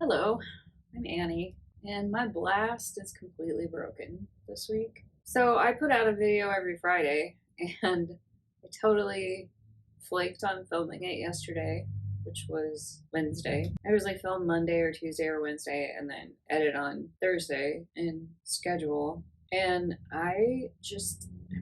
Hello, I'm Annie, and my blast is completely broken this week. So I put out a video every Friday, and I totally flaked on filming it yesterday, which was Wednesday. I usually film Monday or Tuesday or Wednesday and then edit on Thursday and schedule. And I'm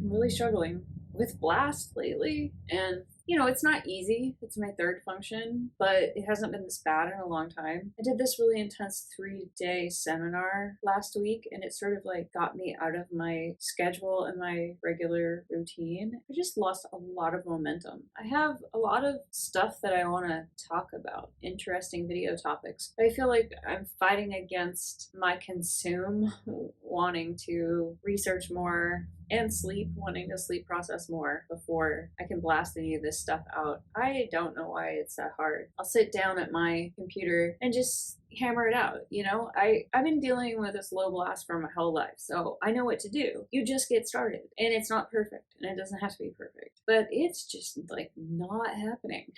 really struggling with blast lately. And it's not easy. It's my third function, but it hasn't been this bad in a long time. I did this really intense 3-day seminar last week, and it sort of like got me out of my schedule and my regular routine. I just lost a lot of momentum. I have a lot of stuff that I want to talk about, interesting video topics, but I feel like I'm fighting against my consume wanting to research more and wanting to sleep process more before I can blast any of this stuff out. I don't know why it's that hard. I'll sit down at my computer and just hammer it out. I've been dealing with a slow blast for my whole life, so I know what to do. You just get started, and it's not perfect, and it doesn't have to be perfect, but it's just like not happening.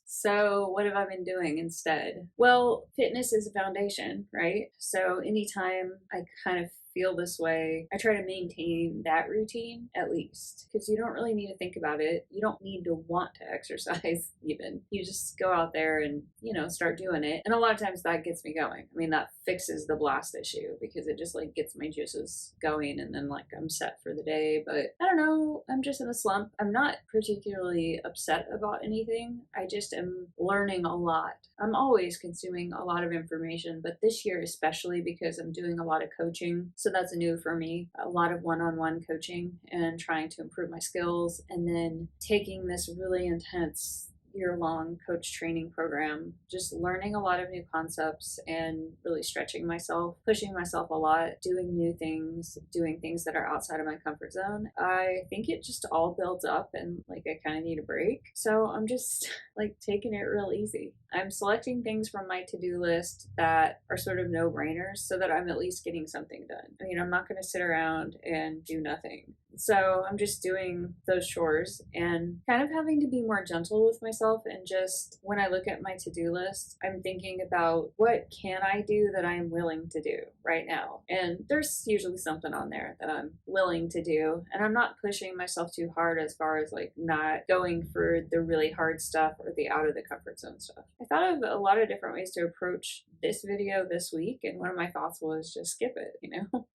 So what have I been doing instead? Well, fitness is a foundation, right? So anytime I kind of feel this way, I try to maintain that routine at least, because you don't really need to think about it. You don't need to want to exercise even. You just go out there and, start doing it. And a lot of times that gets me going. I mean, that fixes the blast issue because it just like gets my juices going and then like I'm set for the day. But I don't know, I'm just in a slump. I'm not particularly upset about anything. I just am learning a lot. I'm always consuming a lot of information, but this year especially because I'm doing a lot of coaching. So that's new for me, a lot of one-on-one coaching and trying to improve my skills, and then taking this really intense year-long coach training program, just learning a lot of new concepts and really stretching myself, pushing myself a lot, doing new things, doing things that are outside of my comfort zone. I think it just all builds up and like I kind of need a break. So I'm just like taking it real easy. I'm selecting things from my to-do list that are sort of no-brainers so that I'm at least getting something done. I mean, I'm not going to sit around and do nothing. So I'm just doing those chores and kind of having to be more gentle with myself. And just when I look at my to-do list, I'm thinking about what can I do that I'm willing to do right now. And there's usually something on there that I'm willing to do. And I'm not pushing myself too hard as far as like not going for the really hard stuff or the out of the comfort zone stuff. I thought of a lot of different ways to approach this video this week. And one of my thoughts was just skip it,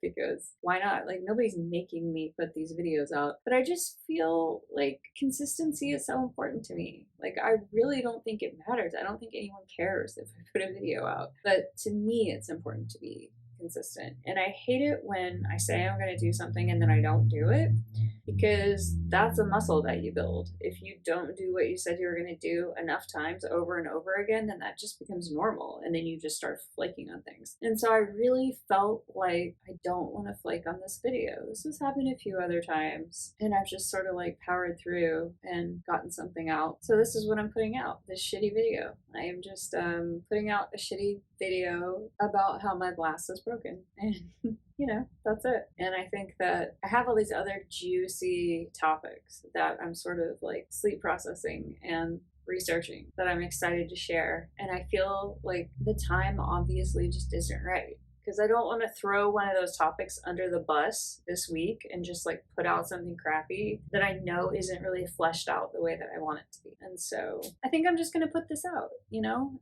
because why not? Like nobody's making me put these videos out, but I just feel like consistency is so important to me. Like I really don't think it matters. I don't think anyone cares if I put a video out, but to me it's important to be consistent. And I hate it when I say I'm going to do something and then I don't do it, because that's a muscle that you build. If you don't do what you said you were going to do enough times over and over again, then that just becomes normal, and then you just start flaking on things. And so I really felt like I don't want to flake on this video. This has happened a few other times, and I've just sort of like powered through and gotten something out. So this is what I'm putting out, this shitty video. I am just putting out a shitty video about how my blast is broken. And that's it. And I think that I have all these other juicy topics that I'm sort of like sleep processing and researching that I'm excited to share. And I feel like the time obviously just isn't right, because I don't want to throw one of those topics under the bus this week and just like put out something crappy that I know isn't really fleshed out the way that I want it to be. And so I think I'm just going to put this out,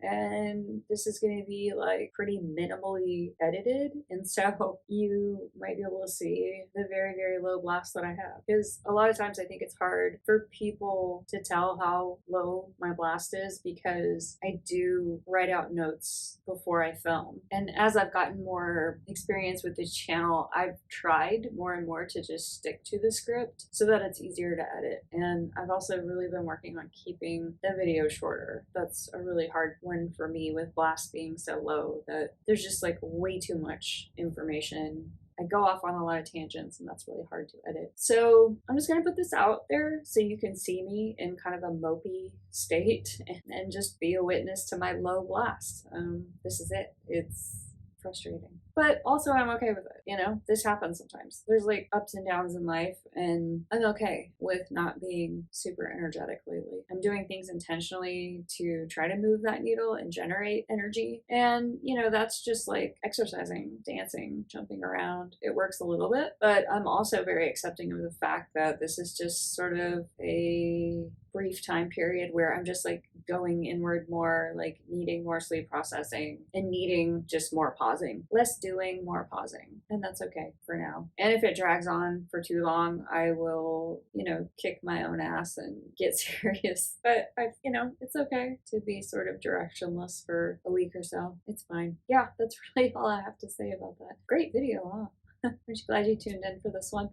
and this is going to be like pretty minimally edited. And so you might be able to see the very, very low blast that I have, because a lot of times I think it's hard for people to tell how low my blast is because I do write out notes before I film. And as I've gotten more experience with this channel, I've tried more and more to just stick to the script so that it's easier to edit. And I've also really been working on keeping the video shorter. That's a really hard one for me with blast being so low that there's just like way too much information. I go off on a lot of tangents, and that's really hard to edit. So I'm just going to put this out there so you can see me in kind of a mopey state and just be a witness to my low blast. This is it. It's frustrating. But also, I'm okay with it. You know, this happens sometimes. There's like ups and downs in life, and I'm okay with not being super energetic lately. I'm doing things intentionally to try to move that needle and generate energy. And, you know, that's just like exercising, dancing, jumping around. It works a little bit, but I'm also very accepting of the fact that this is just sort of a brief time period where I'm just like going inward more, like needing more sleep processing and needing just more pausing, less doing, more pausing. And that's okay for now. And if it drags on for too long, I will, you know, kick my own ass and get serious. But it's okay to be sort of directionless for a week or so. It's fine. Yeah, that's really all I have to say about that. Great video, huh? Aren't you glad you tuned in for this one?